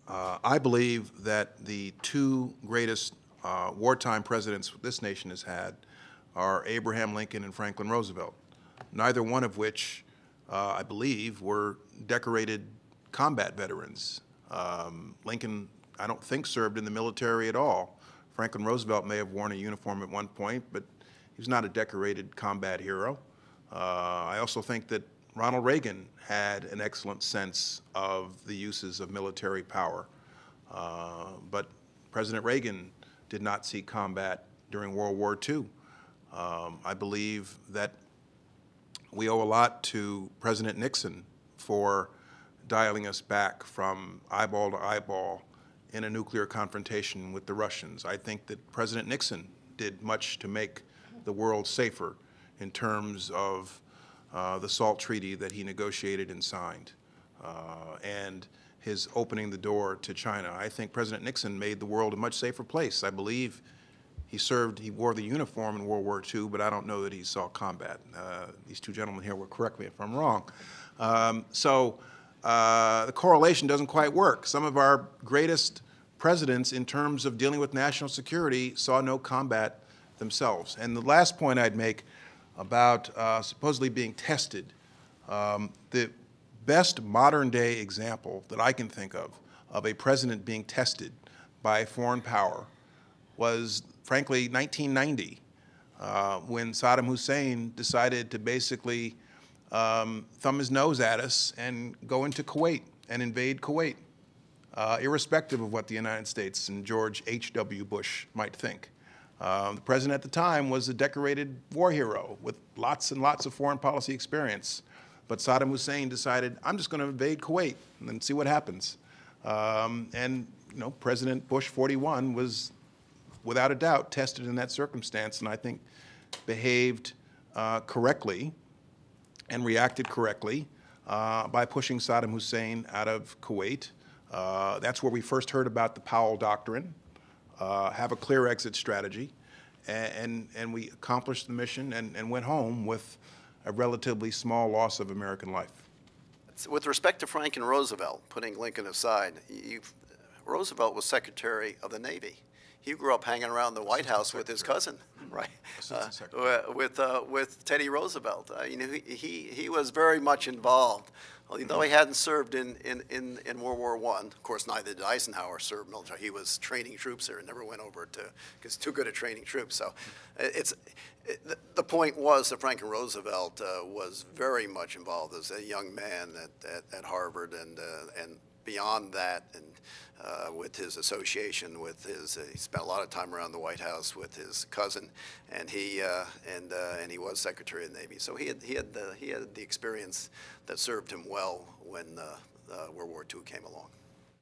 I believe that the two greatest wartime presidents this nation has had are Abraham Lincoln and Franklin Roosevelt, neither one of which, I believe, were decorated combat veterans. Lincoln, I don't think, served in the military at all. Franklin Roosevelt may have worn a uniform at one point, but he was not a decorated combat hero. I also think that Ronald Reagan had an excellent sense of the uses of military power. But President Reagan did not see combat during World War II. I believe that we owe a lot to President Nixon for dialing us back from eyeball to eyeball in a nuclear confrontation with the Russians. I think that President Nixon did much to make the world safer in terms of the SALT treaty that he negotiated and signed, and his opening the door to China. I think President Nixon made the world a much safer place. I believe he wore the uniform in World War II, but I don't know that he saw combat. These two gentlemen here will correct me if I'm wrong. The correlation doesn't quite work. Some of our greatest presidents in terms of dealing with national security saw no combat themselves. And the last point I'd make about supposedly being tested, the best modern day example that I can think of a president being tested by a foreign power was, frankly, 1990, when Saddam Hussein decided to basically thumb his nose at us and go into Kuwait and invade Kuwait, irrespective of what the United States and George H.W. Bush might think. The president at the time was a decorated war hero with lots and lots of foreign policy experience. But Saddam Hussein decided, I'm just going to invade Kuwait and then see what happens. And President Bush 41 was, without a doubt, tested in that circumstance, and I think behaved correctly and reacted correctly by pushing Saddam Hussein out of Kuwait. That's where we first heard about the Powell Doctrine, have a clear exit strategy, and we accomplished the mission and went home with a relatively small loss of American life. With respect to Franklin Roosevelt, putting Lincoln aside, Roosevelt was Secretary of the Navy. He grew up hanging around the White House with his cousin, right? With Teddy Roosevelt. He was very much involved. Although he hadn't served in World War I, of course, neither did Eisenhower serve military. He was training troops there and never went over to, because too good at training troops. So the point was that Franklin Roosevelt was very much involved as a young man at Harvard and beyond that, and with his association with he spent a lot of time around the White House with his cousin, and he was Secretary of the Navy. So he had the experience that served him well when World War II came along.